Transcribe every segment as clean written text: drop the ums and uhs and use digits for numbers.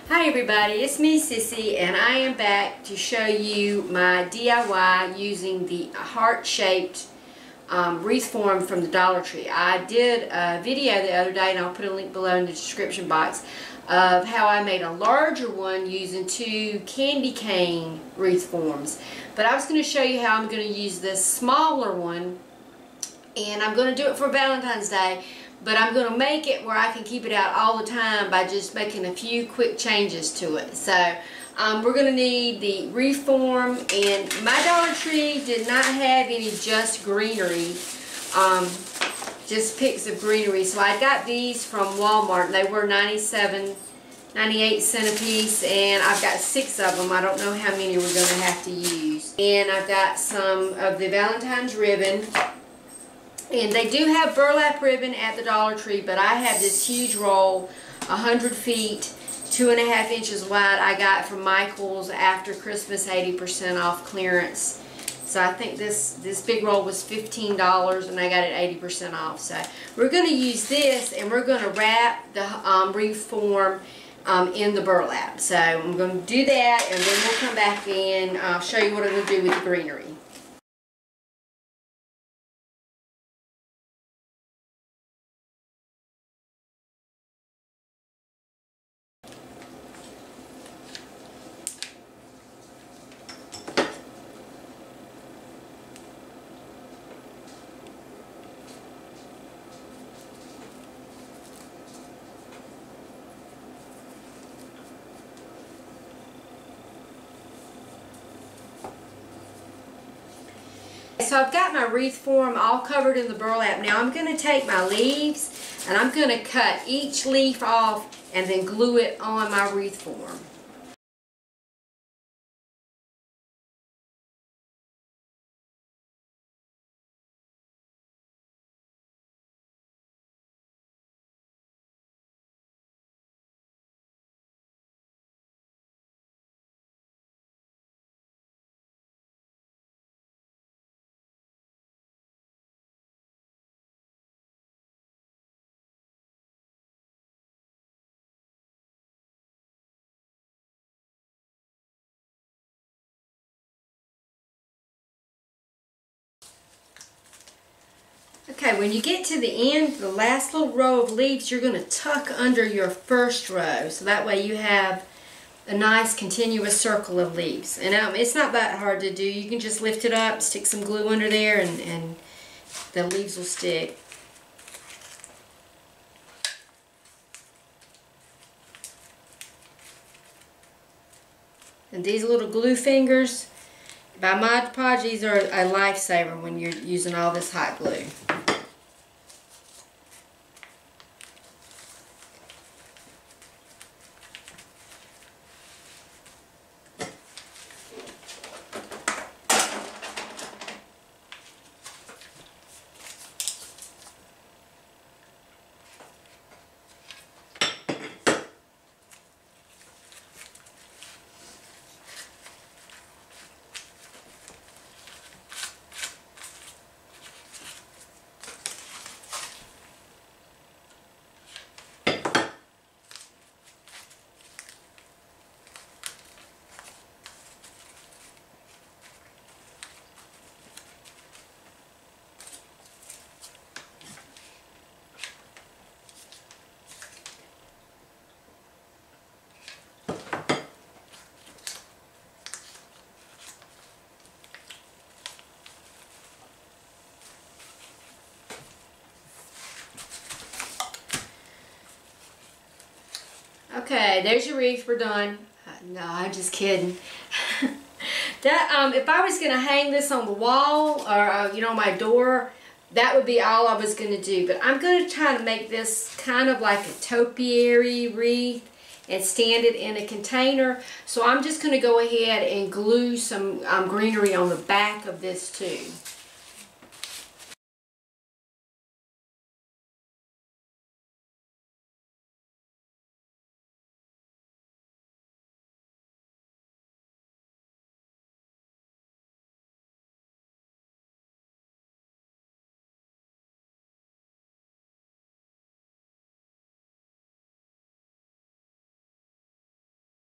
Hi everybody, it's me Sissy, and I am back to show you my DIY using the heart-shaped wreath form from the Dollar Tree. I did a video the other day, and I'll put a link below in the description box, of how I made a larger one using two candy cane wreath forms. But I was going to show you how I'm going to use this smaller one, and I'm going to do it for Valentine's Day. But I'm going to make it where I can keep it out all the time by just making a few quick changes to it. So we're going to need the wreath form, and my Dollar Tree did not have any just greenery, just picks of greenery. So I got these from Walmart. They were 98 cents a piece, and I've got 6 of them. I don't know how many we're going to have to use. And I've got some of the Valentine's ribbon. And they do have burlap ribbon at the Dollar Tree, but I have this huge roll, 100 feet, 2.5 inches wide, I got from Michael's after Christmas, 80% off clearance. So I think this big roll was $15, and I got it 80% off. So we're going to use this, and we're going to wrap the wreath form in the burlap. So I'm going to do that, and then we'll come back and I'll show you what I'm going to do with the greenery. So I've got my wreath form all covered in the burlap. Now I'm going to take my leaves, and I'm going to cut each leaf off and then glue it on my wreath form. Okay, when you get to the end, the last little row of leaves, you're going to tuck under your first row. So that way you have a nice continuous circle of leaves. And it's not that hard to do. You can just lift it up, stick some glue under there, and the leaves will stick. And these little glue fingers, by Mod Podge, these are a lifesaver when you're using all this hot glue. Okay, there's your wreath. We're done. No, I'm just kidding. If I was going to hang this on the wall or you know, my door, that would be all I was going to do. But I'm going to try to make this kind of like a topiary wreath and stand it in a container. So I'm just going to go ahead and glue some greenery on the back of this too.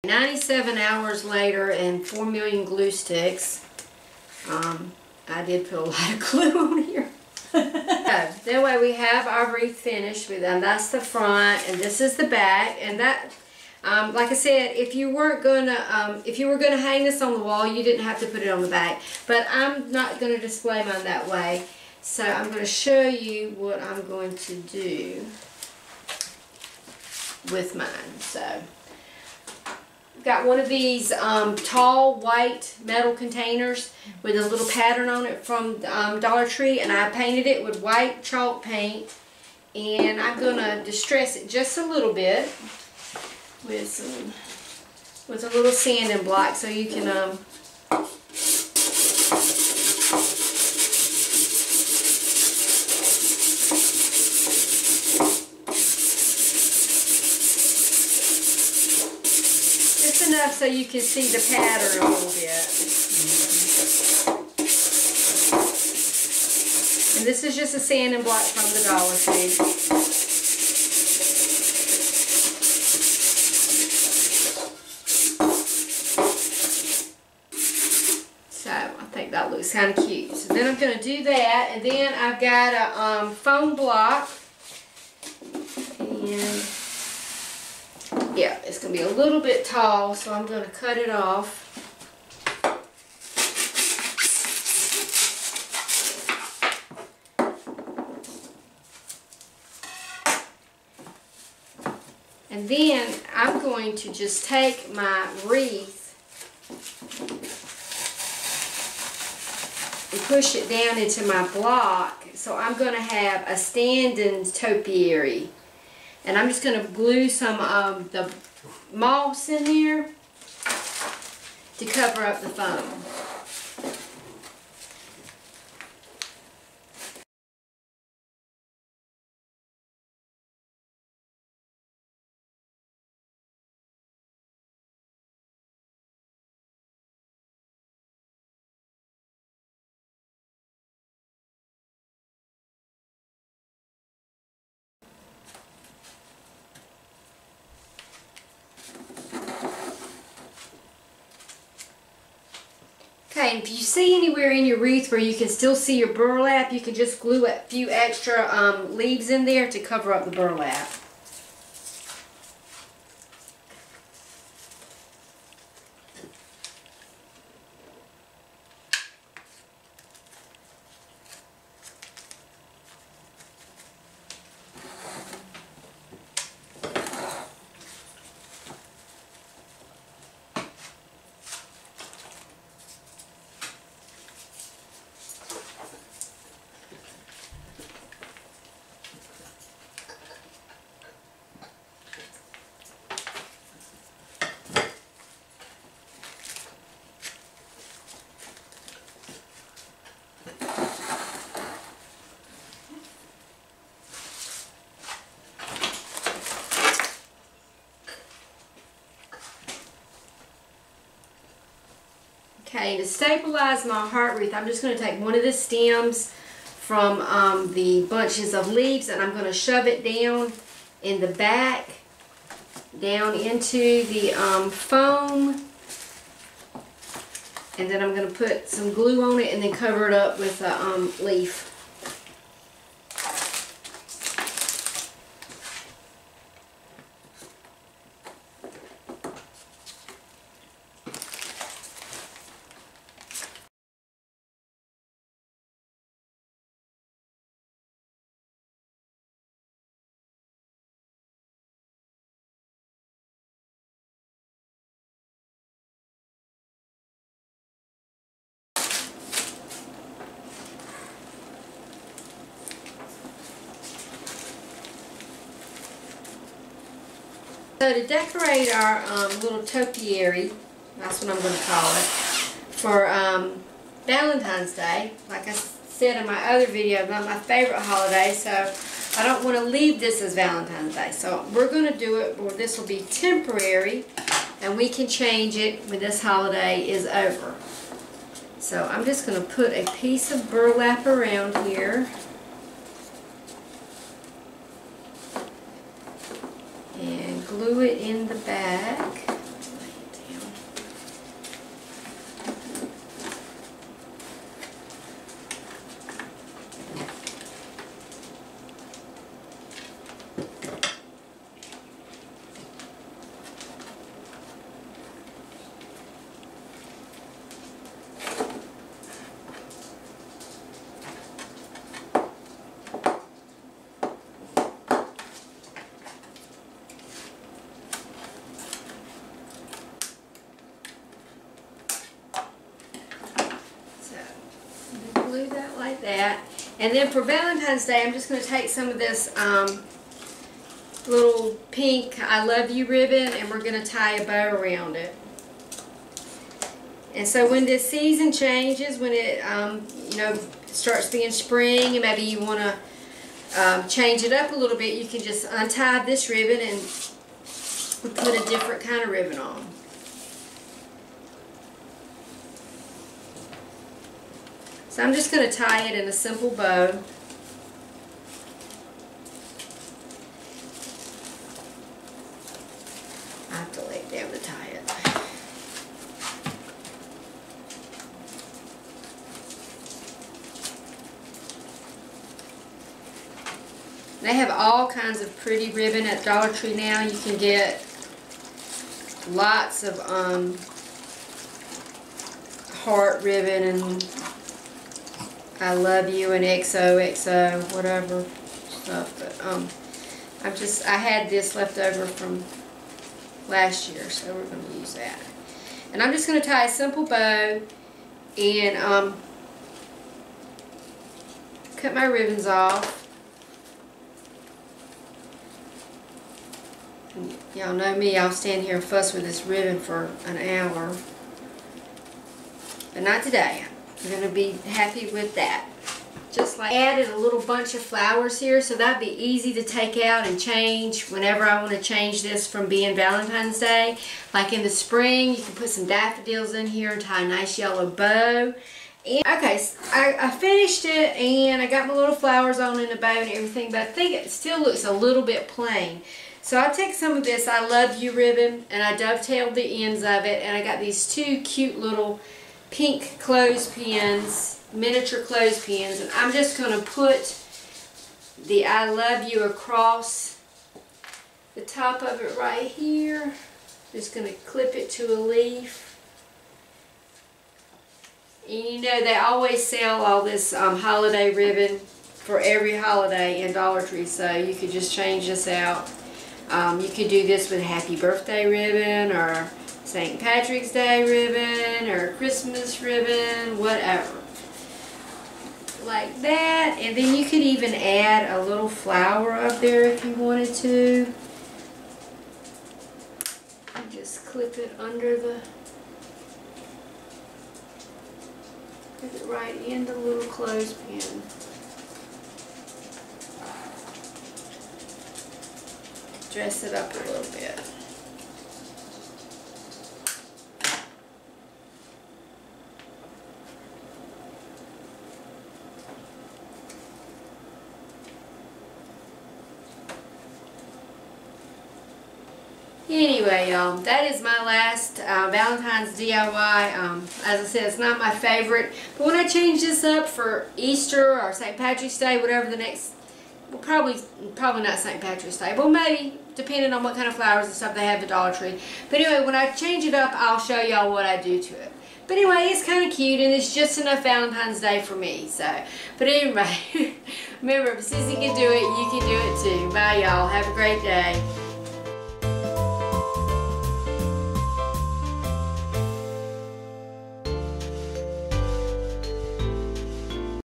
97 hours later and 4 million glue sticks. I did put a lot of glue on here. That way we have our wreath finished with them. That's the front and this is the back. And that, like I said, if you were gonna hang this on the wall, you didn't have to put it on the back. But I'm not gonna display mine that way. So I'm gonna show you what I'm going to do with mine. So got one of these tall white metal containers with a little pattern on it from Dollar Tree, and I painted it with white chalk paint, and I'm gonna distress it just a little bit with a little sanding block so you can enough so you can see the pattern a little bit. And this is just a sanding block from the Dollar Tree. So I think that looks kind of cute. So then I'm going to do that, and then I've got a foam block, and yeah, it's going to be a little bit tall, so I'm going to cut it off. And then I'm going to just take my wreath and push it down into my block. So I'm going to have a standing topiary. And I'm just going to glue some of the moss in there to cover up the foam. Okay, and if you see anywhere in your wreath where you can still see your burlap, you can just glue a few extra leaves in there to cover up the burlap. Okay, to stabilize my heart wreath, I'm just going to take one of the stems from the bunches of leaves, and I'm going to shove it down in the back, down into the foam, and then I'm going to put some glue on it and then cover it up with a leaf. So to decorate our little topiary, that's what I'm going to call it, for Valentine's Day, like I said in my other video, not my favorite holiday, so I don't want to leave this as Valentine's Day. So we're going to do it, or this will be temporary, and we can change it when this holiday is over. So I'm just going to put a piece of burlap around here. And glue it in the back. like that. And then for Valentine's Day, I'm just going to take some of this little pink I love you ribbon, and we're going to tie a bow around it. And so when this season changes, when it you know, starts being spring, and maybe you want to change it up a little bit, you can just untie this ribbon and put a different kind of ribbon on. So I'm just going to tie it in a simple bow. I have to lay it down to tie it. They have all kinds of pretty ribbon at Dollar Tree now. You can get lots of heart ribbon and I love you and XOXO, whatever stuff. But I had this left over from last year, so we're going to use that. And I'm just going to tie a simple bow and cut my ribbons off. Y'all know me, I'll stand here and fuss with this ribbon for an hour. But not today. I'm going to be happy with that. Just like added a little bunch of flowers here, so that'd be easy to take out and change whenever I want to change this from being Valentine's Day. Like in the spring, you can put some daffodils in here and tie a nice yellow bow. And, okay, so I finished it and I got my little flowers on in the bow and everything, but I think it still looks a little bit plain. So I'll take some of this I love you ribbon and I dovetailed the ends of it, and I got these two cute little pink clothespins, miniature clothespins, and I'm just going to put the I love you across the top of it right here. Just going to clip it to a leaf. And you know they always sell all this holiday ribbon for every holiday in Dollar Tree, so you could just change this out. You could do this with happy birthday ribbon or St. Patrick's Day ribbon or Christmas ribbon, whatever. Like that. And then you could even add a little flower up there if you wanted to. And just clip it under the, put it right in the little clothespin. Dress it up a little bit. Anyway, y'all, that is my last Valentine's DIY. As I said, it's not my favorite, but when I change this up for Easter or St. Patrick's Day, whatever the next, well, probably not St. Patrick's Day, but maybe, depending on what kind of flowers and stuff they have at Dollar Tree. But anyway, when I change it up, I'll show y'all what I do to it. But anyway, it's kind of cute, and it's just enough Valentine's Day for me. So, but anyway, remember, if Sissy can do it, you can do it too. Bye, y'all. Have a great day.